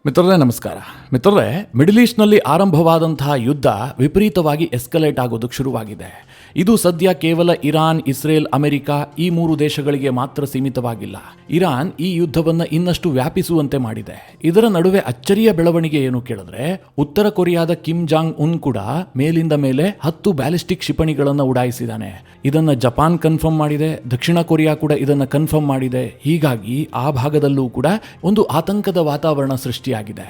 ಮಿತ್ರರೇ ನಮಸ್ಕಾರ. ಮಿತ್ರರೇ, ಮಿಡಲ್ ಈಸ್ಟ್ನಲ್ಲಿ ಆರಂಭವಾದಂತಹ ಯುದ್ಧ ವಿಪರೀತವಾಗಿ ಎಸ್ಕಲೇಟ್ ಆಗೋದಕ್ಕೆ ಶುರುವಾಗಿದೆ. ಇದು ಸದ್ಯ ಕೇವಲ ಇರಾನ್, ಇಸ್ರೇಲ್, ಅಮೆರಿಕ ಈ ಮೂರು ದೇಶಗಳಿಗೆ ಮಾತ್ರ ಸೀಮಿತವಾಗಿಲ್ಲ. ಇರಾನ್ ಈ ಯುದ್ಧವನ್ನು ಇನ್ನಷ್ಟು ವ್ಯಾಪಿಸುವಂತೆ ಮಾಡಿದೆ. ಇದರ ನಡುವೆ ಅಚ್ಚರಿಯ ಬೆಳವಣಿಗೆ ಏನು ಕೇಳಿದ್ರೆ, ಉತ್ತರ ಕೊರಿಯಾದ ಕಿಮ್ ಜಾಂಗ್ ಉನ್ ಕೂಡ ಮೇಲಿಂದ ಮೇಲೆ 10 ಬ್ಯಾಲಿಸ್ಟಿಕ್ ಕ್ಷಿಪಣಿಗಳನ್ನು ಉಡಾಯಿಸಿದ್ದಾನೆ. ಇದನ್ನ ಜಪಾನ್ ಕನ್ಫರ್ಮ್ ಮಾಡಿದೆ, ದಕ್ಷಿಣ ಕೊರಿಯಾ ಕೂಡ ಇದನ್ನ ಕನ್ಫರ್ಮ್ ಮಾಡಿದೆ. ಹೀಗಾಗಿ ಆ ಭಾಗದಲ್ಲೂ ಕೂಡ ಒಂದು ಆತಂಕದ ವಾತಾವರಣ ಸೃಷ್ಟಿಯಾಗಿದೆ.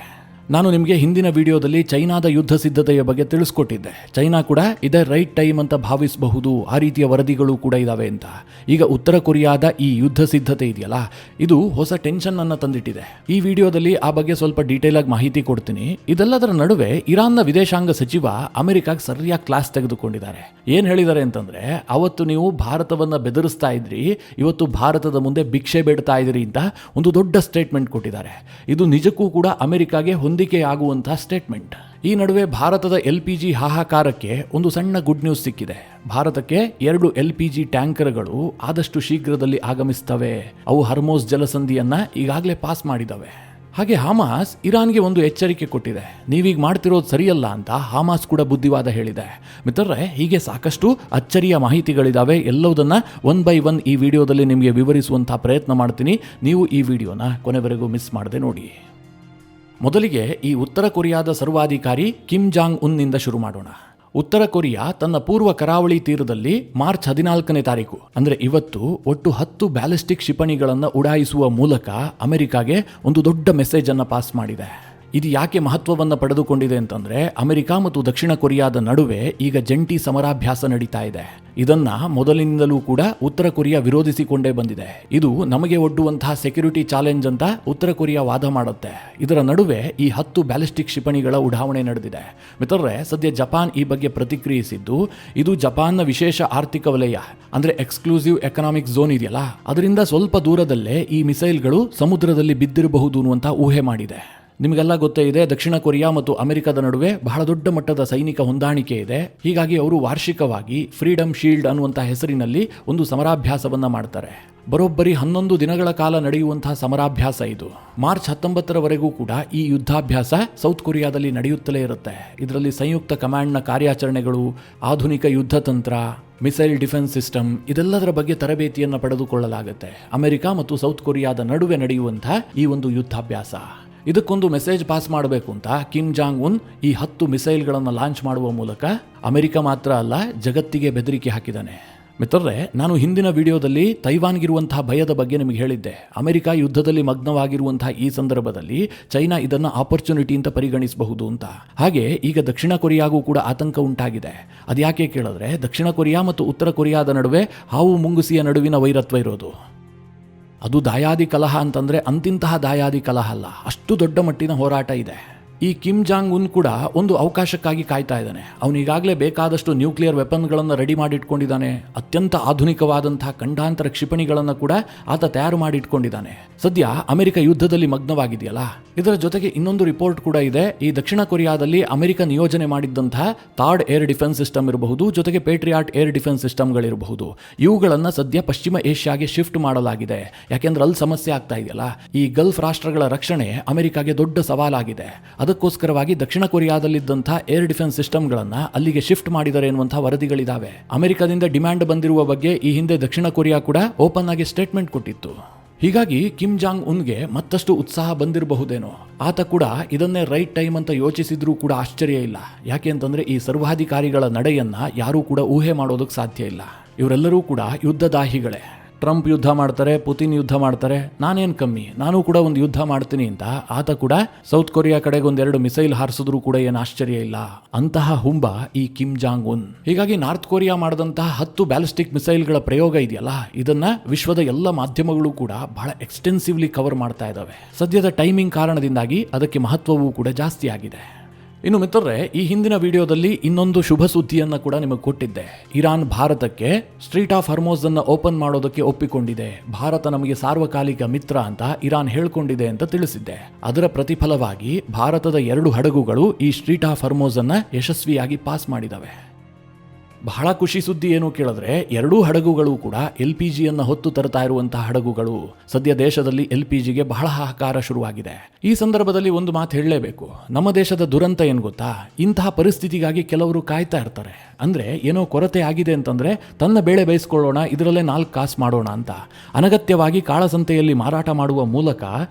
ನಾನು ನಿಮಗೆ ಹಿಂದಿನ ವಿಡಿಯೋದಲ್ಲಿ ಚೈನಾದ ಯುದ್ಧ ಸಿದ್ಧತೆಯ ಬಗ್ಗೆ ತಿಳಿಸ್ಕೊಟ್ಟಿದ್ದೆ. ಚೈನಾ ಕೂಡ ಇದೇ ರೈಟ್ ಟೈಮ್ ಅಂತ ಭಾವಿಸಬಹುದು, ಆ ರೀತಿಯ ವರದಿಗಳು ಕೂಡ ಇದಾವೆ ಅಂತ. ಈಗ ಉತ್ತರ ಕೊರಿಯಾದ ಈ ಯುದ್ಧ ಸಿದ್ಧತೆ ಇದೆಯಲ್ಲ, ಇದು ಹೊಸ ಟೆನ್ಷನ್ ಅನ್ನು ತಂದಿಟ್ಟಿದೆ. ಈ ವಿಡಿಯೋದಲ್ಲಿ ಆ ಬಗ್ಗೆ ಸ್ವಲ್ಪ ಡೀಟೇಲ್ ಆಗಿ ಮಾಹಿತಿ ಕೊಡ್ತೀನಿ. ಇದೆಲ್ಲದರ ನಡುವೆ ಇರಾನ್ನ ವಿದೇಶಾಂಗ ಸಚಿವ ಅಮೆರಿಕಾಗೆ ಸರಿಯಾಗಿ ಕ್ಲಾಸ್ ತೆಗೆದುಕೊಂಡಿದ್ದಾರೆ. ಏನ್ ಹೇಳಿದ್ದಾರೆ ಅಂತಂದ್ರೆ, ಅವತ್ತು ನೀವು ಭಾರತವನ್ನ ಬೆದರಿಸ್ತಾ ಇದ್ರಿ, ಇವತ್ತು ಭಾರತದ ಮುಂದೆ ಭಿಕ್ಷೆ ಬೇಡ್ತಾ ಇದ್ರಿ ಅಂತ ಒಂದು ದೊಡ್ಡ ಸ್ಟೇಟ್ಮೆಂಟ್ ಕೊಟ್ಟಿದ್ದಾರೆ. ಇದು ನಿಜಕ್ಕೂ ಕೂಡ ಅಮೆರಿಕಾಗೆ ಹೊಂದಿಕೆಯಾಗುವಂತಹ ಸ್ಟೇಟ್ಮೆಂಟ್. ಈ ನಡುವೆ ಭಾರತದ LPG ಹಾಹಾಕಾರಕ್ಕೆ ಒಂದು ಸಣ್ಣ ಗುಡ್ ನ್ಯೂಸ್ ಸಿಕ್ಕಿದೆ. ಭಾರತಕ್ಕೆ 2 LPG ಟ್ಯಾಂಕರ್ಗಳು ಆದಷ್ಟು ಶೀಘ್ರದಲ್ಲಿ ಆಗಮಿಸ್ತವೆ. ಅವು ಹರ್ಮೋಸ್ ಜಲಸಂಧಿಯನ್ನ ಈಗಾಗಲೇ ಪಾಸ್ ಮಾಡಿದವೆ. ಹಾಗೆ ಹಮಾಸ್ ಇರಾನ್ಗೆ ಒಂದು ಎಚ್ಚರಿಕೆ ಕೊಟ್ಟಿದೆ. ನೀವೀಗ ಮಾಡ್ತಿರೋದು ಸರಿಯಲ್ಲ ಅಂತ ಹಮಾಸ್ ಕೂಡ ಬುದ್ಧಿವಾದ ಹೇಳಿದೆ. ಮಿತ್ರರೇ, ಹೀಗೆ ಸಾಕಷ್ಟು ಅಚ್ಚರಿಯ ಮಾಹಿತಿಗಳಿದಾವೆ. ಎಲ್ಲವುದನ್ನ 1 by 1 ಈ ವಿಡಿಯೋದಲ್ಲಿ ನಿಮಗೆ ವಿವರಿಸುವಂತಹ ಪ್ರಯತ್ನ ಮಾಡ್ತೀನಿ. ನೀವು ಈ ವಿಡಿಯೋನ ಕೊನೆವರೆಗೂ ಮಿಸ್ ಮಾಡದೆ ನೋಡಿ. ಮೊದಲಿಗೆ ಈ ಉತ್ತರ ಕೊರಿಯಾದ ಸರ್ವಾಧಿಕಾರಿ ಕಿಮ್ ಜಾಂಗ್ ಉನ್ನಿಂದ ಶುರು ಮಾಡೋಣ. ಉತ್ತರ ಕೊರಿಯಾ ತನ್ನ ಪೂರ್ವ ಕರಾವಳಿ ತೀರದಲ್ಲಿ ಮಾರ್ಚ್ 14ನೇ ತಾರೀಕು ಅಂದರೆ ಇವತ್ತು ಒಟ್ಟು 10 ಬ್ಯಾಲಿಸ್ಟಿಕ್ ಕ್ಷಿಪಣಿಗಳನ್ನು ಉಡಾಯಿಸುವ ಮೂಲಕ ಅಮೆರಿಕಾಗೆ ಒಂದು ದೊಡ್ಡ ಮೆಸೇಜ್ ಅನ್ನು ಪಾಸ್ ಮಾಡಿದೆ. ಇದು ಯಾಕೆ ಮಹತ್ವವನ್ನು ಪಡೆದುಕೊಂಡಿದೆ ಅಂತಂದ್ರೆ, ಅಮೆರಿಕ ಮತ್ತು ದಕ್ಷಿಣ ಕೊರಿಯಾದ ನಡುವೆ ಈಗ ಜಂಟಿ ಸಮರಾಭ್ಯಾಸ ನಡೀತಾ ಇದೆ. ಇದನ್ನ ಮೊದಲಿನಿಂದಲೂ ಕೂಡ ಉತ್ತರ ಕೊರಿಯಾ ವಿರೋಧಿಸಿಕೊಂಡೇ ಬಂದಿದೆ. ಇದು ನಮಗೆ ಒಡ್ಡುವಂತಹ ಸೆಕ್ಯೂರಿಟಿ ಚಾಲೆಂಜ್ ಅಂತ ಉತ್ತರ ಕೊರಿಯಾ ವಾದ ಮಾಡುತ್ತೆ. ಇದರ ನಡುವೆ ಈ 10 ಬ್ಯಾಲಿಸ್ಟಿಕ್ ಕ್ಷಿಪಣಿಗಳ ಉಡಾವಣೆ ನಡೆದಿದೆ. ಮಿತ್ರರೇ, ಸದ್ಯ ಜಪಾನ್ ಈ ಬಗ್ಗೆ ಪ್ರತಿಕ್ರಿಯಿಸಿದ್ದು, ಇದು ಜಪಾನ್ನ ವಿಶೇಷ ಆರ್ಥಿಕ ವಲಯ ಅಂದ್ರೆ ಎಕ್ಸ್ಕ್ಲೂಸಿವ್ ಎಕನಾಮಿಕ್ ಝೋನ್ ಇದೆಯಲ್ಲ, ಅದರಿಂದ ಸ್ವಲ್ಪ ದೂರದಲ್ಲೇ ಈ ಮಿಸೈಲ್ಗಳು ಸಮುದ್ರದಲ್ಲಿ ಬಿದ್ದಿರಬಹುದು ಅನ್ನುವಂತ ಊಹೆ ಮಾಡಿದೆ. ನಿಮಗೆಲ್ಲ ಗೊತ್ತೇ ಇದೆ, ದಕ್ಷಿಣ ಕೊರಿಯಾ ಮತ್ತು ಅಮೆರಿಕದ ನಡುವೆ ಬಹಳ ದೊಡ್ಡ ಮಟ್ಟದ ಸೈನಿಕ ಹೊಂದಾಣಿಕೆ ಇದೆ. ಹೀಗಾಗಿ ಅವರು ವಾರ್ಷಿಕವಾಗಿ ಫ್ರೀಡಮ್ ಶೀಲ್ಡ್ ಅನ್ನುವಂಥ ಹೆಸರಿನಲ್ಲಿ ಒಂದು ಸಮರಾಭ್ಯಾಸವನ್ನ ಮಾಡ್ತಾರೆ. ಬರೋಬ್ಬರಿ 11 ದಿನಗಳ ಕಾಲ ನಡೆಯುವಂತಹ ಸಮರಾಭ್ಯಾಸ ಇದು. ಮಾರ್ಚ್ 19ರವರೆಗೂ ಕೂಡ ಈ ಯುದ್ಧಾಭ್ಯಾಸ ಸೌತ್ ಕೊರಿಯಾದಲ್ಲಿ ನಡೆಯುತ್ತಲೇ ಇರುತ್ತೆ. ಇದರಲ್ಲಿ ಸಂಯುಕ್ತ ಕಮಾಂಡ್ನ ಕಾರ್ಯಾಚರಣೆಗಳು, ಆಧುನಿಕ ಯುದ್ಧ ತಂತ್ರ, ಮಿಸೈಲ್ ಡಿಫೆನ್ಸ್ ಸಿಸ್ಟಮ್ ಇದೆಲ್ಲದರ ಬಗ್ಗೆ ತರಬೇತಿಯನ್ನು ಪಡೆದುಕೊಳ್ಳಲಾಗುತ್ತೆ. ಅಮೆರಿಕ ಮತ್ತು ಸೌತ್ ಕೊರಿಯಾದ ನಡುವೆ ನಡೆಯುವಂತಹ ಈ ಒಂದು ಯುದ್ಧಾಭ್ಯಾಸ. ಇದಕ್ಕೊಂದು ಮೆಸೇಜ್ ಪಾಸ್ ಮಾಡಬೇಕು ಅಂತ ಕಿಮ್ ಜಾಂಗ್ ಉನ್ ಈ 10 ಮಿಸೈಲ್ಗಳನ್ನು ಲಾಂಚ್ ಮಾಡುವ ಮೂಲಕ ಅಮೆರಿಕ ಮಾತ್ರ ಅಲ್ಲ, ಜಗತ್ತಿಗೆ ಬೆದರಿಕೆ ಹಾಕಿದ್ದಾನೆ. ಮಿತ್ರರೇ, ನಾನು ಹಿಂದಿನ ವಿಡಿಯೋದಲ್ಲಿ ತೈವಾನ್ಗಿರುವಂತಹ ಭಯದ ಬಗ್ಗೆ ನಿಮಗೆ ಹೇಳಿದ್ದೆ. ಅಮೆರಿಕ ಯುದ್ಧದಲ್ಲಿ ಮಗ್ನವಾಗಿರುವಂತಹ ಈ ಸಂದರ್ಭದಲ್ಲಿ ಚೈನಾ ಇದನ್ನ ಆಪರ್ಚುನಿಟಿ ಅಂತ ಪರಿಗಣಿಸಬಹುದು ಅಂತ. ಹಾಗೆ ಈಗ ದಕ್ಷಿಣ ಕೊರಿಯಾಗೂ ಕೂಡ ಆತಂಕ ಉಂಟಾಗಿದೆ. ಅದ್ಯಾಕೆ ಕೇಳಿದ್ರೆ, ದಕ್ಷಿಣ ಕೊರಿಯಾ ಮತ್ತು ಉತ್ತರ ಕೊರಿಯಾದ ನಡುವೆ ಹಾವು ಮುಂಗುಸಿಯ ನಡುವಿನ ವೈರತ್ವ ಇರೋದು. ಅದು ದಾಯಾದಿ ಕಲಹ ಅಂತಂದ್ರೆ ಅಂತಿಂತಹ ದಾಯಾದಿ ಕಲಹ ಅಲ್ಲ, ಅಷ್ಟು ದೊಡ್ಡ ಮಟ್ಟಿನ ಹೋರಾಟ ಇದೆ. ಈ ಕಿಮ್ ಜಾಂಗ್ ಉನ್ ಕೂಡ ಒಂದು ಅವಕಾಶಕ್ಕಾಗಿ ಕಾಯ್ತಾ ಇದ್ದಾನೆ. ಅವನು ಈಗಾಗಲೇ ಬೇಕಾದಷ್ಟು ನ್ಯೂಕ್ಲಿಯರ್ ವೆಪನ್ಗಳನ್ನು ರೆಡಿ ಮಾಡಿಟ್ಕೊಂಡಿದ್ದಾನೆ. ಅತ್ಯಂತ ಆಧುನಿಕವಾದಂತಹ ಖಂಡಾಂತರ ಕ್ಷಿಪಣಿಗಳನ್ನು ಕೂಡ ಆತ ತಯಾರು ಮಾಡಿಟ್ಕೊಂಡಿದ್ದಾನೆ. ಸದ್ಯ ಅಮೆರಿಕ ಯುದ್ಧದಲ್ಲಿ ಮಗ್ನವಾಗಿದೆಯಲ್ಲ, ಇದರ ಜೊತೆಗೆ ಇನ್ನೊಂದು ರಿಪೋರ್ಟ್ ಕೂಡ ಇದೆ. ಈ ದಕ್ಷಿಣ ಕೊರಿಯಾದಲ್ಲಿ ಅಮೆರಿಕ ನಿಯೋಜನೆ ಮಾಡಿದ್ದಂತಹ ಥರ್ಡ್ ಏರ್ ಡಿಫೆನ್ಸ್ ಸಿಸ್ಟಮ್ ಇರಬಹುದು, ಜೊತೆಗೆ ಪೇಟ್ರಿಯಾಟ್ ಏರ್ ಡಿಫೆನ್ಸ್ ಸಿಸ್ಟಮ್ಗಳಿರಬಹುದು. ಇವುಗಳನ್ನು ಸದ್ಯ ಪಶ್ಚಿಮ ಏಷ್ಯಾಗೆ ಶಿಫ್ಟ್ ಮಾಡಲಾಗಿದೆ. ಯಾಕೆಂದ್ರೆ ಅಲ್ಲಿ ಸಮಸ್ಯೆ ಆಗ್ತಾ ಇದೆಯಲ್ಲ. ಈ ಗಲ್ಫ್ ರಾಷ್ಟ್ರಗಳ ರಕ್ಷಣೆ ಅಮೆರಿಕಾಗೆ ದೊಡ್ಡ ಸವಾಲಾಗಿದೆ. ಅದಕ್ಕೋಸ್ಕರವಾಗಿ ದಕ್ಷಿಣ ಕೊರಿಯಾದಲ್ಲಿದ್ದಂತಹ ಏರ್ ಡಿಫೆನ್ಸ್ ಸಿಸ್ಟಮ್ಗಳನ್ನ ಅಲ್ಲಿಗೆ ಶಿಫ್ಟ್ ಮಾಡಿದ್ದಾರೆ ಎನ್ನುವಂತಹ ವರದಿಗಳಿದಾವೆ. ಅಮೆರಿಕದಿಂದ ಡಿಮ್ಯಾಂಡ್ ಬಂದಿರುವ ಬಗ್ಗೆ ಈ ಹಿಂದೆ ದಕ್ಷಿಣ ಕೊರಿಯಾ ಕೂಡ ಓಪನ್ ಆಗಿ ಸ್ಟೇಟ್ಮೆಂಟ್ ಕೊಟ್ಟಿತ್ತು. ಹೀಗಾಗಿ ಕಿಮ್ ಜಾಂಗ್ ಉನ್ಗೆ ಮತ್ತಷ್ಟು ಉತ್ಸಾಹ ಬಂದಿರಬಹುದೇನೋ. ಆತ ಕೂಡ ಇದನ್ನೇ ರೈಟ್ ಟೈಮ್ ಅಂತ ಯೋಚಿಸಿದ್ರೂ ಕೂಡ ಆಶ್ಚರ್ಯ ಇಲ್ಲ. ಯಾಕೆ ಅಂತಂದ್ರೆ ಈ ಸರ್ವಾಧಿಕಾರಿಗಳ ನಡೆಯನ್ನ ಯಾರೂ ಕೂಡ ಊಹೆ ಮಾಡೋದಕ್ಕೆ ಸಾಧ್ಯ ಇಲ್ಲ. ಇವರೆಲ್ಲರೂ ಕೂಡ ಯುದ್ಧದಾಹಿಗಳೇ. ಟ್ರಂಪ್ ಯುದ್ಧ ಮಾಡ್ತಾರೆ, ಪುತಿನ್ ಯುದ್ಧ ಮಾಡ್ತಾರೆ, ನಾನೇನು ಕಮ್ಮಿ, ನಾನು ಕೂಡ ಒಂದು ಯುದ್ಧ ಮಾಡ್ತೀನಿ ಅಂತ ಆತ ಕೂಡ ಸೌತ್ ಕೊರಿಯಾ ಕಡೆಗೆ 1-2 ಮಿಸೈಲ್ ಹಾರಿಸಿದ್ರು ಕೂಡ ಏನು ಆಶ್ಚರ್ಯ ಇಲ್ಲ. ಅಂತಹ ಹುಂಬ ಈ ಕಿಮ್ ಜಾಂಗ್ ಉನ್. ಹೀಗಾಗಿ ನಾರ್ತ್ ಕೊರಿಯಾ ಮಾಡಿದಂತಹ 10 ಬ್ಯಾಲಿಸ್ಟಿಕ್ ಮಿಸೈಲ್ಗಳ ಪ್ರಯೋಗ ಇದೆಯಲ್ಲ, ಇದನ್ನ ವಿಶ್ವದ ಎಲ್ಲ ಮಾಧ್ಯಮಗಳು ಕೂಡ ಬಹಳ ಎಕ್ಸ್ಟೆನ್ಸಿವ್ಲಿ ಕವರ್ ಮಾಡ್ತಾ ಇದ್ದಾವೆ. ಸದ್ಯದ ಟೈಮಿಂಗ್ ಕಾರಣದಿಂದಾಗಿ ಅದಕ್ಕೆ ಮಹತ್ವವೂ ಕೂಡ ಜಾಸ್ತಿ ಆಗಿದೆ. ಇನ್ನು ಮಿತ್ರರೇ, ಈ ಹಿಂದಿನ ವಿಡಿಯೋದಲ್ಲಿ ಇನ್ನೊಂದು ಶುಭ ಸುದ್ದಿಯನ್ನು ಕೂಡ ನಿಮಗೆ ಕೊಟ್ಟಿದ್ದೆ. ಇರಾನ್ ಭಾರತಕ್ಕೆ ಸ್ಟ್ರೀಟ್ ಆಫ್ ಹರ್ಮೋಸ್ ಅನ್ನು ಓಪನ್ ಮಾಡೋದಕ್ಕೆ ಒಪ್ಪಿಕೊಂಡಿದೆ. ಭಾರತ ನಮಗೆ ಸಾರ್ವಕಾಲಿಕ ಮಿತ್ರ ಅಂತ ಇರಾನ್ ಹೇಳ್ಕೊಂಡಿದೆ ಅಂತ ತಿಳಿಸಿದ್ದೆ. ಅದರ ಪ್ರತಿಫಲವಾಗಿ ಭಾರತದ 2 ಹಡಗುಗಳು ಈ ಸ್ಟ್ರೀಟ್ ಆಫ್ ಹರ್ಮೋಸ್ ಅನ್ನ ಯಶಸ್ವಿಯಾಗಿ ಪಾಸ್ ಮಾಡಿದವೆ. ಬಹಳ ಖುಷಿ ಸುದ್ದಿ ಏನು ಕೇಳಿದ್ರೆ ಎರಡೂ ಹಡಗುಗಳು ಕೂಡ LPG ಹೊತ್ತು ತರ್ತಾ ಇರುವಂತಹ ಹಡಗುಗಳು. ಸದ್ಯ ದೇಶದಲ್ಲಿ LPGಗೆ ಬಹಳ ಹಾಹಾಕಾರ ಶುರುವಾಗಿದೆ. ಈ ಸಂದರ್ಭದಲ್ಲಿ ಒಂದು ಮಾತು ಹೇಳಲೇಬೇಕು. ನಮ್ಮ ದೇಶದ ದುರಂತ ಏನು ಗೊತ್ತಾ, ಇಂತಹ ಪರಿಸ್ಥಿತಿಗಾಗಿ ಕೆಲವರು ಕಾಯ್ತಾ ಇರ್ತಾರೆ. ಅಂದ್ರೆ ಏನೋ ಕೊರತೆ ಆಗಿದೆ ಅಂತಂದ್ರೆ ತನ್ನ ಬೇಳೆ ಬೇಯಿಸ್ಕೊಳ್ಳೋಣ, ಇದರಲ್ಲೇ 4 ಕಾಸು ಮಾಡೋಣ ಅಂತ ಅನಗತ್ಯವಾಗಿ ಕಾಳಸಂತೆಯಲ್ಲಿ ಮಾರಾಟ ಮಾಡುವ ಮೂಲಕ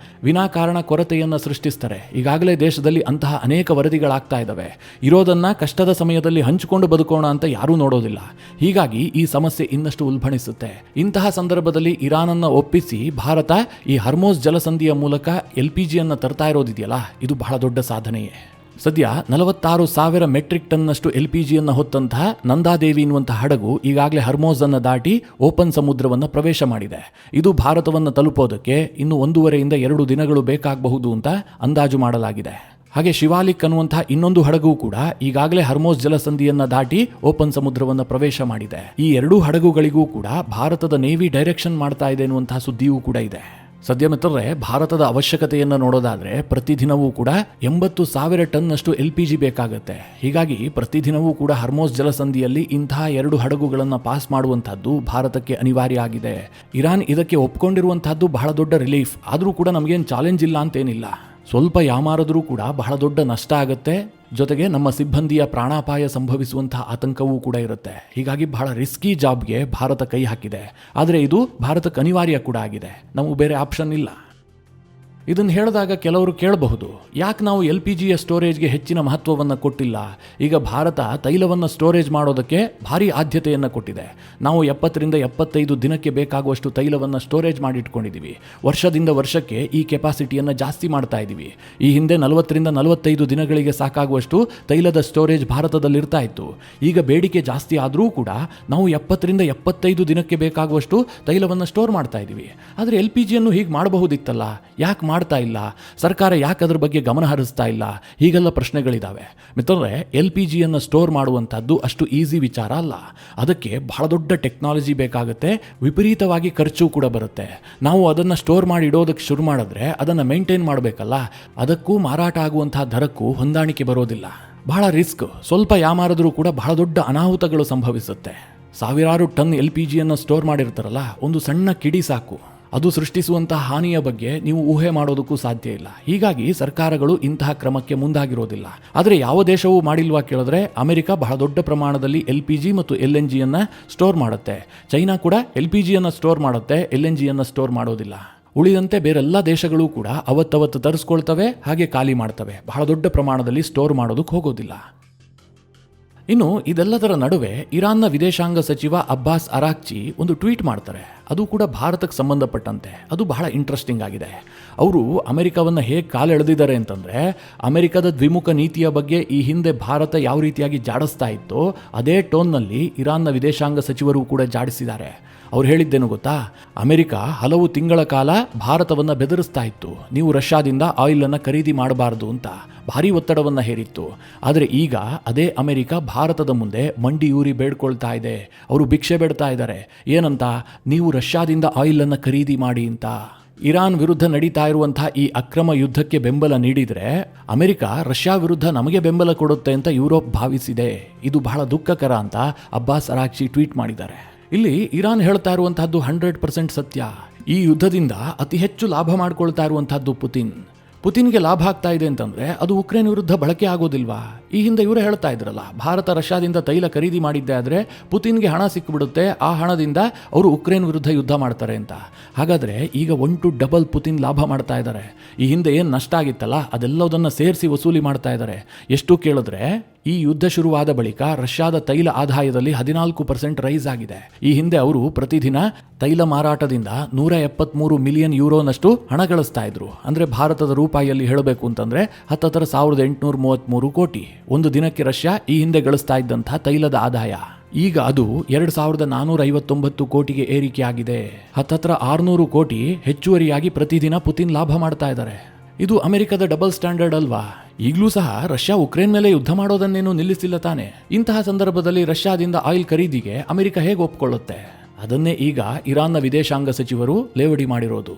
ವಿನಾಕಾರಣ ಕೊರತೆಯನ್ನ ಸೃಷ್ಟಿಸ್ತಾರೆ. ಈಗಾಗಲೇ ದೇಶದಲ್ಲಿ ಅಂತಹ ಅನೇಕ ವರದಿಗಳಾಗ್ತಾ ಇದ್ದಾವೆ. ಇರೋದನ್ನ ಕಷ್ಟದ ಸಮಯದಲ್ಲಿ ಹಂಚಿಕೊಂಡು ಬದುಕೋಣ ಅಂತ ಯಾರೂ ನೋಡೋದಿಲ್ಲ. ಹೀಗಾಗಿ ಈ ಸಮಸ್ಯೆ ಇನ್ನಷ್ಟು ಉಲ್ಬಣಿಸುತ್ತೆ. ಇಂತಹ ಸಂದರ್ಭದಲ್ಲಿ ಇರಾನನ್ನ ಒಪ್ಪಿಸಿ ಭಾರತ ಈ ಹರ್ಮೋಸ್ ಜಲಸಂಧಿಯ ಮೂಲಕ LPG ತರ್ತಾ ಇರೋದಿದೆಯಲ್ಲ, ಇದು ಬಹಳ ದೊಡ್ಡ ಸಾಧನೆಯೇ. ಸದ್ಯ 46,000 ಮೆಟ್ರಿಕ್ ಟನ್ನಷ್ಟು LPG ಹೊತ್ತಂತಹ ನಂದಾದೇವಿ ಎನ್ನುವಂತಹ ಹಡಗು ಈಗಾಗಲೇ ಹರ್ಮೋಸ್ ದಾಟಿ ಓಪನ್ ಸಮುದ್ರವನ್ನು ಪ್ರವೇಶ ಮಾಡಿದೆ. ಇದು ಭಾರತವನ್ನು ತಲುಪೋದಕ್ಕೆ ಇನ್ನು 1.5 ರಿಂದ 2 ದಿನಗಳು ಬೇಕಾಗಬಹುದು ಅಂತ ಅಂದಾಜು ಮಾಡಲಾಗಿದೆ. ಹಾಗೆ ಶಿವಾಲಿಕ್ ಅನ್ನುವಂತಹ ಇನ್ನೊಂದು ಹಡಗು ಕೂಡ ಈಗಾಗಲೇ ಹರ್ಮೋಸ್ ಜಲಸಂಧಿಯನ್ನ ದಾಟಿ ಓಪನ್ ಸಮುದ್ರವನ್ನು ಪ್ರವೇಶ ಮಾಡಿದೆ. ಈ ಎರಡೂ ಹಡಗುಗಳಿಗೂ ಕೂಡ ಭಾರತದ ನೇವಿ ಡೈರೆಕ್ಷನ್ ಮಾಡ್ತಾ ಇದೆ ಎನ್ನುವಂತಹ ಸುದ್ದಿಯೂ ಕೂಡ ಇದೆ. ಸದ್ಯ ಮಿತ್ರರೇ, ಭಾರತದ ಅವಶ್ಯಕತೆಯನ್ನು ನೋಡೋದಾದ್ರೆ ಪ್ರತಿದಿನವೂ ಕೂಡ 80,000 ಟನ್ನಷ್ಟು LPG ಬೇಕಾಗುತ್ತೆ. ಹೀಗಾಗಿ ಪ್ರತಿದಿನವೂ ಕೂಡ ಹರ್ಮೋಸ್ ಜಲಸಂಧಿಯಲ್ಲಿ ಇಂತಹ 2 ಹಡಗುಗಳನ್ನು ಪಾಸ್ ಮಾಡುವಂತಹದ್ದು ಭಾರತಕ್ಕೆ ಅನಿವಾರ್ಯ ಆಗಿದೆ. ಇರಾನ್ ಇದಕ್ಕೆ ಒಪ್ಕೊಂಡಿರುವಂತಹದ್ದು ಬಹಳ ದೊಡ್ಡ ರಿಲೀಫ್. ಆದರೂ ಕೂಡ ನಮಗೇನು ಚಾಲೆಂಜ್ ಇಲ್ಲ ಅಂತೇನಿಲ್ಲ. ಸ್ವಲ್ಪ ಯಾಮಾರಿದ್ರೂ ಕೂಡ ಬಹಳ ದೊಡ್ಡ ನಷ್ಟ ಆಗುತ್ತೆ. ಜೊತೆಗೆ ನಮ್ಮ ಸಿಬ್ಬಂದಿಯ ಪ್ರಾಣಾಪಾಯ ಸಂಭವಿಸುವಂತಹ ಆತಂಕವೂ ಕೂಡ ಇರುತ್ತೆ. ಹೀಗಾಗಿ ಬಹಳ ರಿಸ್ಕಿ ಜಾಬ್ಗೆ ಭಾರತ ಕೈ ಹಾಕಿದೆ. ಆದರೆ ಇದು ಭಾರತಕ್ಕೆ ಅನಿವಾರ್ಯ ಕೂಡ ಆಗಿದೆ. ನಮಗೆ ಬೇರೆ ಆಪ್ಷನ್ ಇಲ್ಲ. ಇದನ್ನು ಹೇಳಿದಾಗ ಕೆಲವರು ಕೇಳಬಹುದು, ಯಾಕೆ ನಾವು LPGಯ ಸ್ಟೋರೇಜ್ಗೆ ಹೆಚ್ಚಿನ ಮಹತ್ವವನ್ನು ಕೊಟ್ಟಿಲ್ಲ? ಈಗ ಭಾರತ ತೈಲವನ್ನು ಸ್ಟೋರೇಜ್ ಮಾಡೋದಕ್ಕೆ ಭಾರಿ ಆದ್ಯತೆಯನ್ನು ಕೊಟ್ಟಿದೆ. ನಾವು 70 ರಿಂದ 75 ದಿನಕ್ಕೆ ಬೇಕಾಗುವಷ್ಟು ತೈಲವನ್ನು ಸ್ಟೋರೇಜ್ ಮಾಡಿಟ್ಕೊಂಡಿದ್ದೀವಿ. ವರ್ಷದಿಂದ ವರ್ಷಕ್ಕೆ ಈ ಕೆಪಾಸಿಟಿಯನ್ನು ಜಾಸ್ತಿ ಮಾಡ್ತಾ ಇದ್ದೀವಿ. ಈ ಹಿಂದೆ 40 ರಿಂದ 45 ದಿನಗಳಿಗೆ ಸಾಕಾಗುವಷ್ಟು ತೈಲದ ಸ್ಟೋರೇಜ್ ಭಾರತದಲ್ಲಿ ಇರ್ತಾ ಇತ್ತು. ಈಗ ಬೇಡಿಕೆ ಜಾಸ್ತಿ ಆದರೂ ಕೂಡ ನಾವು 70 ರಿಂದ 75 ದಿನಕ್ಕೆ ಬೇಕಾಗುವಷ್ಟು ತೈಲವನ್ನು ಸ್ಟೋರ್ ಮಾಡ್ತಾ ಇದ್ದೀವಿ. ಆದರೆ LPGಯನ್ನು ಹೀಗೆ ಮಾಡಬಹುದಿತ್ತಲ್ಲ, ಯಾಕೆ ಮಾಡ್ತಾ ಇಲ್ಲ? ಸರ್ಕಾರ ಯಾಕೆ ಅದರ ಬಗ್ಗೆ ಗಮನ ಹರಿಸ್ತಾ ಇಲ್ಲ? ಹೀಗೆಲ್ಲ ಪ್ರಶ್ನೆಗಳಿದ್ದಾವೆ. ಮಿತ್ರರೇ, LPGಯನ್ನು ಸ್ಟೋರ್ ಮಾಡುವಂಥದ್ದು ಅಷ್ಟು ಈಸಿ ವಿಚಾರ ಅಲ್ಲ. ಅದಕ್ಕೆ ಬಹಳ ದೊಡ್ಡ ಟೆಕ್ನಾಲಜಿ ಬೇಕಾಗುತ್ತೆ. ವಿಪರೀತವಾಗಿ ಖರ್ಚು ಕೂಡ ಬರುತ್ತೆ. ನಾವು ಅದನ್ನು ಸ್ಟೋರ್ ಮಾಡಿ ಇಡೋದಕ್ಕೆ ಶುರು ಮಾಡಿದ್ರೆ ಅದನ್ನು ಮೇಂಟೈನ್ ಮಾಡಬೇಕಲ್ಲ, ಅದಕ್ಕೂ ಮಾರಾಟ ಆಗುವಂತಹ ದರಕ್ಕೂ ಹೊಂದಾಣಿಕೆ ಬರೋದಿಲ್ಲ. ಬಹಳ ರಿಸ್ಕ್. ಸ್ವಲ್ಪ ಯಾಮಾರಿದ್ರೂ ಕೂಡ ಬಹಳ ದೊಡ್ಡ ಅನಾಹುತಗಳು ಸಂಭವಿಸುತ್ತೆ. ಸಾವಿರಾರು ಟನ್ LPGಯನ್ನು ಸ್ಟೋರ್ ಮಾಡಿರ್ತಾರಲ್ಲ, ಒಂದು ಸಣ್ಣ ಕಿಡಿ ಸಾಕು. ಅದು ಸೃಷ್ಟಿಸುವಂತಹ ಹಾನಿಯ ಬಗ್ಗೆ ನೀವು ಊಹೆ ಮಾಡೋದಕ್ಕೂ ಸಾಧ್ಯ ಇಲ್ಲ. ಹೀಗಾಗಿ ಸರ್ಕಾರಗಳು ಇಂತಹ ಕ್ರಮಕ್ಕೆ ಮುಂದಾಗಿರೋದಿಲ್ಲ. ಆದರೆ ಯಾವ ದೇಶವೂ ಮಾಡಿಲ್ವಾ ಕೇಳಿದ್ರೆ, ಅಮೆರಿಕ ಬಹಳ ದೊಡ್ಡ ಪ್ರಮಾಣದಲ್ಲಿ LPG ಮತ್ತು LNGಯನ್ನು ಸ್ಟೋರ್ ಮಾಡುತ್ತೆ. ಚೈನಾ ಕೂಡ LPGಯನ್ನು ಸ್ಟೋರ್ ಮಾಡುತ್ತೆ, LNGಯನ್ನು ಸ್ಟೋರ್ ಮಾಡೋದಿಲ್ಲ. ಉಳಿದಂತೆ ಬೇರೆಲ್ಲ ದೇಶಗಳು ಕೂಡ ಅವತ್ತವತ್ತು ತರಿಸ್ಕೊಳ್ತವೆ, ಹಾಗೆ ಖಾಲಿ ಮಾಡ್ತವೆ. ಬಹಳ ದೊಡ್ಡ ಪ್ರಮಾಣದಲ್ಲಿ ಸ್ಟೋರ್ ಮಾಡೋದಕ್ಕೆ ಹೋಗೋದಿಲ್ಲ. ಇನ್ನು ಇದೆಲ್ಲದರ ನಡುವೆ ಇರಾನ್ನ ವಿದೇಶಾಂಗ ಸಚಿವ ಅಬ್ಬಾಸ್ ಅರಾಕ್ಚಿ ಒಂದು ಟ್ವೀಟ್ ಮಾಡ್ತಾರೆ. ಅದು ಕೂಡ ಭಾರತಕ್ಕೆ ಸಂಬಂಧಪಟ್ಟಂತೆ. ಅದು ಬಹಳ ಇಂಟ್ರೆಸ್ಟಿಂಗ್ ಆಗಿದೆ. ಅವರು ಅಮೆರಿಕವನ್ನು ಹೇಗೆ ಕಾಲೆಳೆದಿದ್ದಾರೆ ಅಂತಂದರೆ, ಅಮೆರಿಕದ ದ್ವಿಮುಖ ನೀತಿಯ ಬಗ್ಗೆ ಈ ಹಿಂದೆ ಭಾರತ ಯಾವ ರೀತಿಯಾಗಿ ಜಾಡಿಸ್ತಾ ಇತ್ತೋ ಅದೇ ಟೋನ್ನಲ್ಲಿ ಇರಾನ್ನ ವಿದೇಶಾಂಗ ಸಚಿವರು ಕೂಡ ಜಾಡಿಸಿದ್ದಾರೆ. ಅವ್ರು ಹೇಳಿದ್ದೇನು ಗೊತ್ತಾ, ಅಮೆರಿಕ ಹಲವು ತಿಂಗಳ ಕಾಲ ಭಾರತವನ್ನು ಬೆದರಿಸ್ತಾ ಇತ್ತು, ನೀವು ರಷ್ಯಾದಿಂದ ಆಯಿಲನ್ನು ಖರೀದಿ ಮಾಡಬಾರ್ದು ಅಂತ ಭಾರಿ ಒತ್ತಡವನ್ನು ಹೇರಿತ್ತು. ಆದರೆ ಈಗ ಅದೇ ಅಮೆರಿಕ ಭಾರತದ ಮುಂದೆ ಮಂಡಿಯೂರಿ ಬೇಡ್ಕೊಳ್ತಾ ಇದೆ. ಅವರು ಭಿಕ್ಷೆ ಬೇಡ್ತಾ ಇದ್ದಾರೆ. ಏನಂತ? ನೀವು ರಷ್ಯಾದಿಂದ ಆಯಿಲನ್ನು ಖರೀದಿ ಮಾಡಿ ಅಂತ. ಇರಾನ್ ವಿರುದ್ಧ ನಡೀತಾ ಇರುವಂತಹ ಈ ಅಕ್ರಮ ಯುದ್ಧಕ್ಕೆ ಬೆಂಬಲ ನೀಡಿದರೆ ಅಮೆರಿಕ ರಷ್ಯಾ ವಿರುದ್ಧ ನಮಗೆ ಬೆಂಬಲ ಕೊಡುತ್ತೆ ಅಂತ ಯುರೋಪ್ ಭಾವಿಸಿದೆ. ಇದು ಬಹಳ ದುಃಖಕರ ಅಂತ ಅಬ್ಬಾಸ್ ಅರಾಕ್ಚಿ ಟ್ವೀಟ್ ಮಾಡಿದ್ದಾರೆ. ಇಲ್ಲಿ ಇರಾನ್ ಹೇಳ್ತಾ ಇರುವಂತಹದ್ದು 100% ಸತ್ಯ. ಈ ಯುದ್ಧದಿಂದ ಅತಿ ಹೆಚ್ಚು ಲಾಭ ಮಾಡ್ಕೊಳ್ತಾ ಇರುವಂತಹದ್ದು ಪುತಿನ್ಗೆ ಲಾಭ ಆಗ್ತಾ ಇದೆ ಅಂತಂದ್ರೆ ಅದು ಉಕ್ರೇನ್ ವಿರುದ್ಧ ಬಳಕೆ ಆಗೋದಿಲ್ವಾ? ಈ ಹಿಂದೆ ಇವರು ಹೇಳ್ತಾ ಇದ್ರಲ್ಲ, ಭಾರತ ರಷ್ಯಾದಿಂದ ತೈಲ ಖರೀದಿ ಮಾಡಿದ್ದೆ ಆದರೆ ಪುತಿನ್ಗೆ ಹಣ ಸಿಕ್ಕಿಬಿಡುತ್ತೆ, ಆ ಹಣದಿಂದ ಅವರು ಉಕ್ರೇನ್ ವಿರುದ್ಧ ಯುದ್ಧ ಮಾಡ್ತಾರೆ ಅಂತ. ಹಾಗಾದರೆ ಈಗ 1 to 2 ಪುತಿನ್ ಲಾಭ ಮಾಡ್ತಾ ಇದ್ದಾರೆ. ಈ ಹಿಂದೆ ಏನು ನಷ್ಟ ಆಗಿತ್ತಲ್ಲ ಅದೆಲ್ಲದನ್ನು ಸೇರಿಸಿ ವಸೂಲಿ ಮಾಡ್ತಾ ಇದ್ದಾರೆ. ಎಷ್ಟು ಕೇಳಿದ್ರೆ, ಈ ಯುದ್ಧ ಶುರುವಾದ ಬಳಿಕ ರಷ್ಯಾದ ತೈಲ ಆದಾಯದಲ್ಲಿ 14% ರೈಸ್ ಆಗಿದೆ. ಈ ಹಿಂದೆ ಅವರು ಪ್ರತಿದಿನ ತೈಲ ಮಾರಾಟದಿಂದ 173 ಮಿಲಿಯನ್ ಯೂರೋನಷ್ಟು ಹಣ ಗಳಿಸ್ತಾ ಇದ್ರು. ಅಂದರೆ ಭಾರತದ ರೂಪಾಯಿಯಲ್ಲಿ ಹೇಳಬೇಕು ಅಂತಂದ್ರೆ 1833 ಕೋಟಿ. ಒಂದು ದಿನಕ್ಕೆ ರಷ್ಯಾ ಈ ಹಿಂದೆ ಗಳಿಸ್ತಾ ಇದ್ದಂತಹ ತೈಲದ ಆದಾಯ ಈಗ ಅದು 2459 ಕೋಟಿಗೆ ಏರಿಕೆ ಆಗಿದೆ. 600 ಕೋಟಿ ಹೆಚ್ಚುವರಿಯಾಗಿ ಪ್ರತಿದಿನ ಪುತಿನ್ ಲಾಭ ಮಾಡ್ತಾ ಇದ್ದಾರೆ. ಇದು ಅಮೆರಿಕದ ಡಬಲ್ ಸ್ಟ್ಯಾಂಡರ್ಡ್ ಅಲ್ವಾ? ಈಗಲೂ ಸಹ ರಷ್ಯಾ ಉಕ್ರೇನ್ ಮೇಲೆ ಯುದ್ಧ ಮಾಡೋದನ್ನೇನು ನಿಲ್ಲಿಸಿಲ್ಲ ತಾನೆ. ಇಂತಹ ಸಂದರ್ಭದಲ್ಲಿ ರಷ್ಯಾದಿಂದ ಆಯಿಲ್ ಖರೀದಿಗೆ ಅಮೆರಿಕ ಹೇಗೆ ಒಪ್ಕೊಳ್ಳುತ್ತೆ? ಅದನ್ನೇ ಈಗ ಇರಾನ್ನ ವಿದೇಶಾಂಗ ಸಚಿವರು ಲೇವಡಿ ಮಾಡಿರೋದು.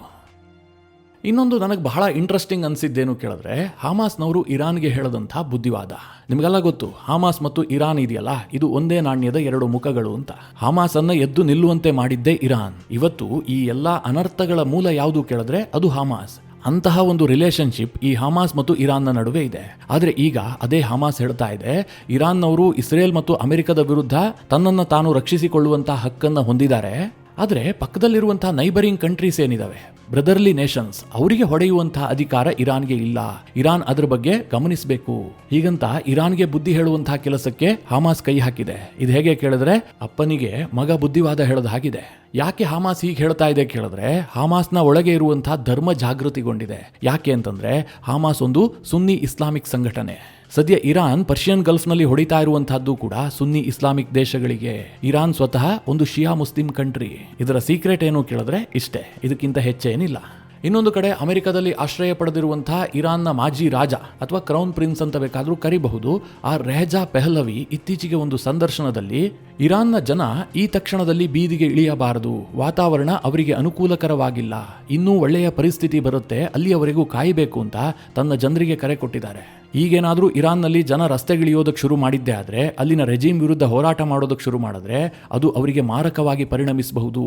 ಇನ್ನೊಂದು ನನಗೆ ಬಹಳ ಇಂಟ್ರೆಸ್ಟಿಂಗ್ ಅನಿಸಿದ್ದೇನು ಕೇಳಿದ್ರೆ, ಹಮಾಸ್ನವರು ಇರಾನ್ಗೆ ಹೇಳದಂಥ ಬುದ್ಧಿವಾದ. ನಿಮಗೆಲ್ಲ ಗೊತ್ತು, ಹಮಾಸ್ ಮತ್ತು ಇರಾನ್ ಇದೆಯಲ್ಲ, ಇದು ಒಂದೇ ನಾಣ್ಯದ ಎರಡು ಮುಖಗಳು ಅಂತ. ಹಮಾಸ್ ಅನ್ನ ಎದ್ದು ನಿಲ್ಲುವಂತೆ ಮಾಡಿದ್ದೇ ಇರಾನ್. ಇವತ್ತು ಈ ಎಲ್ಲ ಅನರ್ಥಗಳ ಮೂಲ ಯಾವುದು ಕೇಳಿದ್ರೆ ಅದು ಹಮಾಸ್. ಅಂತಹ ಒಂದು ರಿಲೇಶನ್ಶಿಪ್ ಈ ಹಮಾಸ್ ಮತ್ತು ಇರಾನ್ನ ನಡುವೆ ಇದೆ. ಆದರೆ ಈಗ ಅದೇ ಹಮಾಸ್ ಹೇಳ್ತಾ ಇದೆ, ಇರಾನ್ನವರು ಇಸ್ರೇಲ್ ಮತ್ತು ಅಮೆರಿಕದ ವಿರುದ್ಧ ತನ್ನನ್ನು ತಾನು ರಕ್ಷಿಸಿಕೊಳ್ಳುವಂತಹ ಹಕ್ಕನ್ನು ಹೊಂದಿದ್ದಾರೆ. ಆದರೆ ಪಕ್ಕದಲ್ಲಿರುವಂತಹ ನೈಬರಿಂಗ್ ಕಂಟ್ರೀಸ್ ಏನಿದಾವೆ, ಬ್ರದರ್ಲಿ ನೇಷನ್ಸ್, ಅವರಿಗೆ ಹೊಡೆಯುವಂತಹ ಅಧಿಕಾರ ಇರಾನ್ಗೆ ಇಲ್ಲ. ಇರಾನ್ ಅದರ ಬಗ್ಗೆ ಗಮನಿಸಬೇಕು. ಹೀಗಂತ ಇರಾನ್ಗೆ ಬುದ್ಧಿ ಹೇಳುವಂತಹ ಕೆಲಸಕ್ಕೆ ಹಮಾಸ್ ಕೈ ಹಾಕಿದೆ. ಇದು ಹೇಗೆ ಕೇಳಿದ್ರೆ, ಅಪ್ಪನಿಗೆ ಮಗ ಬುದ್ಧಿವಾದ ಹೇಳದ ಹಾಗಿದೆ. ಯಾಕೆ ಹಮಾಸ್ ಹೀಗೆ ಹೇಳ್ತಾ ಇದೆ ಕೇಳಿದ್ರೆ, ಹಮಾಸ್ನ ಒಳಗೆ ಇರುವಂತಹ ಧರ್ಮ ಜಾಗೃತಿಗೊಂಡಿದೆ. ಯಾಕೆ ಅಂತಂದ್ರೆ, ಹಮಾಸ್ ಒಂದು ಸುನ್ನಿ ಇಸ್ಲಾಮಿಕ್ ಸಂಘಟನೆ. ಸದ್ಯ ಇರಾನ್ ಪರ್ಷಿಯನ್ ಗಲ್ಫ್ನಲ್ಲಿ ಹೊಡಿತಾ ಇರುವಂತಹದ್ದು ಕೂಡ ಸುನ್ನಿ ಇಸ್ಲಾಮಿಕ್ ದೇಶಗಳಿಗೆ. ಇರಾನ್ ಸ್ವತಃ ಒಂದು ಶಿಯಾ ಮುಸ್ಲಿಂ ಕಂಟ್ರಿ. ಇದರ ಸೀಕ್ರೆಟ್ ಏನು ಕೇಳಿದ್ರೆ ಇಷ್ಟೇ, ಇದಕ್ಕಿಂತ ಹೆಚ್ಚೇನಿಲ್ಲ. ಇನ್ನೊಂದು ಕಡೆ ಅಮೆರಿಕದಲ್ಲಿ ಆಶ್ರಯ ಪಡೆದಿರುವಂತಹ ಇರಾನ್ನ ಮಾಜಿ ರಾಜ ಅಥವಾ ಕ್ರೌನ್ ಪ್ರಿನ್ಸ್ ಅಂತ ಬೇಕಾದರೂ ಕರಿಬಹುದು, ಆ ರೆಹಜಾ ಪೆಹ್ಲವಿ ಇತ್ತೀಚೆಗೆ ಒಂದು ಸಂದರ್ಶನದಲ್ಲಿ ಇರಾನ್ನ ಜನ ಈ ತಕ್ಷಣದಲ್ಲಿ ಬೀದಿಗೆ ಇಳಿಯಬಾರದು, ವಾತಾವರಣ ಅವರಿಗೆ ಅನುಕೂಲಕರವಾಗಿಲ್ಲ, ಇನ್ನೂ ಒಳ್ಳೆಯ ಪರಿಸ್ಥಿತಿ ಬರುತ್ತೆ, ಅಲ್ಲಿಯವರೆಗೂ ಕಾಯಬೇಕು ಅಂತ ತನ್ನ ಜನರಿಗೆ ಕರೆ ಕೊಟ್ಟಿದ್ದಾರೆ. ಈಗೇನಾದರೂ ಇರಾನ್ನಲ್ಲಿ ಜನ ರಸ್ತೆಗಿಳಿಯೋದಕ್ಕೆ ಶುರು ಮಾಡಿದ್ದೇ ಆದರೆ, ಅಲ್ಲಿನ ರೆಜಿಮ್ ವಿರುದ್ಧ ಹೋರಾಟ ಮಾಡೋದಕ್ಕೆ ಶುರು ಮಾಡಿದ್ರೆ ಅದು ಅವರಿಗೆ ಮಾರಕವಾಗಿ ಪರಿಣಮಿಸಬಹುದು.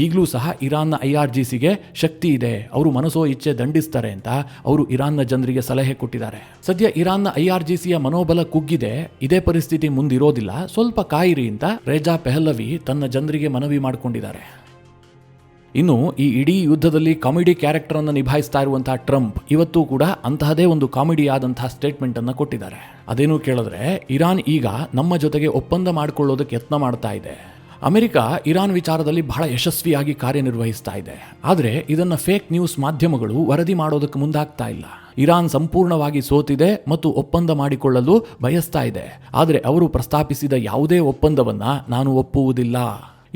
ಈಗಲೂ ಸಹ ಇರಾನ್ನ IRGCಗೆ ಶಕ್ತಿ ಇದೆ, ಅವರು ಮನಸೋ ಇಚ್ಛೆ ದಂಡಿಸ್ತಾರೆ ಅಂತ ಅವರು ಇರಾನ್ನ ಜನರಿಗೆ ಸಲಹೆ ಕೊಟ್ಟಿದ್ದಾರೆ. ಸದ್ಯ ಇರಾನ್ನ IRGCಯ ಮನೋಬಲ ಕುಗ್ಗಿದೆ, ಇದೇ ಪರಿಸ್ಥಿತಿ ಮುಂದಿರೋದಿಲ್ಲ, ಸ್ವಲ್ಪ ಕಾಯಿರಿ ಅಂತ ರೆಜಾ ಪೆಹ್ಲವಿ ತನ್ನ ಜನರಿಗೆ ಮನವಿ ಮಾಡಿಕೊಂಡಿದ್ದಾರೆ. ಇನ್ನು ಈ ಇಡೀ ಯುದ್ಧದಲ್ಲಿ ಕಾಮಿಡಿ ಕ್ಯಾರೆಕ್ಟರ್ ಅನ್ನು ನಿಭಾಯಿಸ್ತಾ ಇರುವಂತಹ ಟ್ರಂಪ್ ಇವತ್ತು ಕೂಡ ಅಂತಹದೇ ಒಂದು ಕಾಮಿಡಿ ಆದಂತಹ ಸ್ಟೇಟ್ಮೆಂಟ್ ಅನ್ನು ಕೊಟ್ಟಿದ್ದಾರೆ. ಅದೇನು ಕೇಳಿದ್ರೆ, ಇರಾನ್ ಈಗ ನಮ್ಮ ಜೊತೆಗೆ ಒಪ್ಪಂದ ಮಾಡಿಕೊಳ್ಳೋದಕ್ಕೆ ಯತ್ನ ಮಾಡ್ತಾ ಇದೆ. ಅಮೆರಿಕ ಇರಾನ್ ವಿಚಾರದಲ್ಲಿ ಬಹಳ ಯಶಸ್ವಿಯಾಗಿ ಕಾರ್ಯನಿರ್ವಹಿಸ್ತಾ ಇದೆ. ಆದರೆ ಇದನ್ನ ಫೇಕ್ ನ್ಯೂಸ್ ಮಾಧ್ಯಮಗಳು ವರದಿ ಮಾಡೋದಕ್ಕೆ ಮುಂದಾಗ್ತಾ ಇಲ್ಲ. ಇರಾನ್ ಸಂಪೂರ್ಣವಾಗಿ ಸೋತಿದೆ ಮತ್ತು ಒಪ್ಪಂದ ಮಾಡಿಕೊಳ್ಳಲು ಬಯಸ್ತಾ ಇದೆ. ಆದರೆ ಅವರು ಪ್ರಸ್ತಾಪಿಸಿದ ಯಾವುದೇ ಒಪ್ಪಂದವನ್ನ ನಾನು ಒಪ್ಪುವುದಿಲ್ಲ.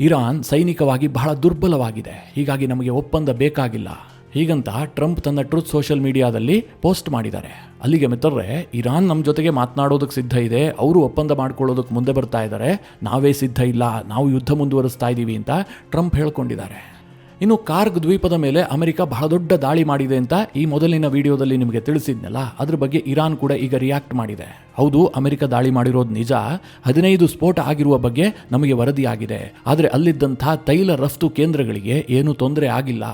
ಇರಾನ್ ಸೈನಿಕವಾಗಿ ಬಹಳ ದುರ್ಬಲವಾಗಿದೆ, ಹೀಗಾಗಿ ನಮಗೆ ಒಪ್ಪಂದ ಬೇಕಾಗಿಲ್ಲ, ಹೀಗಂತ ಟ್ರಂಪ್ ತನ್ನ ಟ್ರೂತ್ ಸೋಷಿಯಲ್ ಮೀಡಿಯಾದಲ್ಲಿ ಪೋಸ್ಟ್ ಮಾಡಿದ್ದಾರೆ. ಅಲ್ಲಿಗೆ ಮಿತ್ರರೇ, ಇರಾನ್ ನಮ್ಮ ಜೊತೆಗೆ ಮಾತನಾಡೋದಕ್ಕೆ ಸಿದ್ಧ ಇದೆ, ಅವರು ಒಪ್ಪಂದ ಮಾಡ್ಕೊಳ್ಳೋದಕ್ಕೆ ಮುಂದೆ ಬರ್ತಾ ಇದ್ದಾರೆ, ನಾವೇ ಸಿದ್ಧ ಇಲ್ಲ, ನಾವು ಯುದ್ಧ ಮುಂದುವರಿಸ್ತಾ ಇದ್ದೀವಿ ಅಂತ ಟ್ರಂಪ್ ಹೇಳ್ಕೊಂಡಿದ್ದಾರೆ. ಇನ್ನು ಕಾರ್ಗ್ ದ್ವೀಪದ ಮೇಲೆ ಅಮೆರಿಕ ಬಹಳ ದೊಡ್ಡ ದಾಳಿ ಮಾಡಿದೆ ಅಂತ ಈ ಮೊದಲಿನ ವಿಡಿಯೋದಲ್ಲಿ ನಿಮಗೆ ತಿಳಿಸಿದ್ನಲ್ಲ, ಅದ್ರ ಬಗ್ಗೆ ಇರಾನ್ ಕೂಡ ಈಗ ರಿಯಾಕ್ಟ್ ಮಾಡಿದೆ. ಹೌದು, ಅಮೆರಿಕ ದಾಳಿ ಮಾಡಿರೋದು ನಿಜ, 15 ಸ್ಫೋಟ ಆಗಿರುವ ಬಗ್ಗೆ ನಮಗೆ ವರದಿಯಾಗಿದೆ. ಆದರೆ ಅಲ್ಲಿದ್ದಂಥ ತೈಲ ರಫ್ತು ಕೇಂದ್ರಗಳಿಗೆ ಏನೂ ತೊಂದರೆ ಆಗಿಲ್ಲ,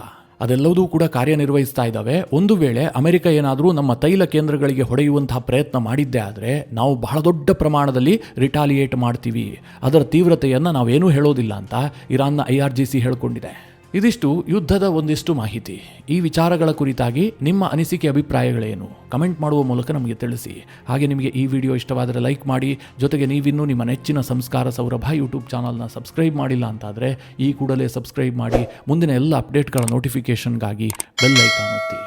ಅದೆಲ್ಲವೂ ಕೂಡ ಕಾರ್ಯನಿರ್ವಹಿಸ್ತಾ ಇದ್ದಾವೆ. ಒಂದು ವೇಳೆ ಅಮೆರಿಕ ಏನಾದರೂ ನಮ್ಮ ತೈಲ ಕೇಂದ್ರಗಳಿಗೆ ಹೊಡೆಯುವಂತಹ ಪ್ರಯತ್ನ ಮಾಡಿದ್ದೇ ಆದರೆ ನಾವು ಬಹಳ ದೊಡ್ಡ ಪ್ರಮಾಣದಲ್ಲಿ ರಿಟಾಲಿಯೇಟ್ ಮಾಡ್ತೀವಿ, ಅದರ ತೀವ್ರತೆಯನ್ನು ನಾವೇನೂ ಹೇಳೋದಿಲ್ಲ ಅಂತ ಇರಾನ್ನ IRGC ಹೇಳ್ಕೊಂಡಿದೆ. ಇದಿಷ್ಟು ಯುದ್ಧದ ಒಂದಿಷ್ಟು ಮಾಹಿತಿ. ಈ ವಿಚಾರಗಳ ಕುರಿತಾಗಿ ನಿಮ್ಮ ಅನಿಸಿಕೆ ಅಭಿಪ್ರಾಯಗಳೇನು ಕಮೆಂಟ್ ಮಾಡುವ ಮೂಲಕ ನಮಗೆ ತಿಳಿಸಿ. ಹಾಗೆ ನಿಮಗೆ ಈ ವಿಡಿಯೋ ಇಷ್ಟವಾದರೆ ಲೈಕ್ ಮಾಡಿ. ಜೊತೆಗೆ ನೀವಿನ್ನೂ ನಿಮ್ಮ ನೆಚ್ಚಿನ ಸಂಸ್ಕಾರ ಸೌರಭ ಯೂಟ್ಯೂಬ್ ಚಾನಲ್ನ ಸಬ್ಸ್ಕ್ರೈಬ್ ಮಾಡಿಲ್ಲ ಅಂತಾದರೆ ಈ ಕೂಡಲೇ ಸಬ್ಸ್ಕ್ರೈಬ್ ಮಾಡಿ. ಮುಂದಿನ ಎಲ್ಲ ಅಪ್ಡೇಟ್ಗಳ ನೋಟಿಫಿಕೇಷನ್ಗಾಗಿ ಬೆಲ್ ಐಕಾನ್ ಒತ್ತಿ.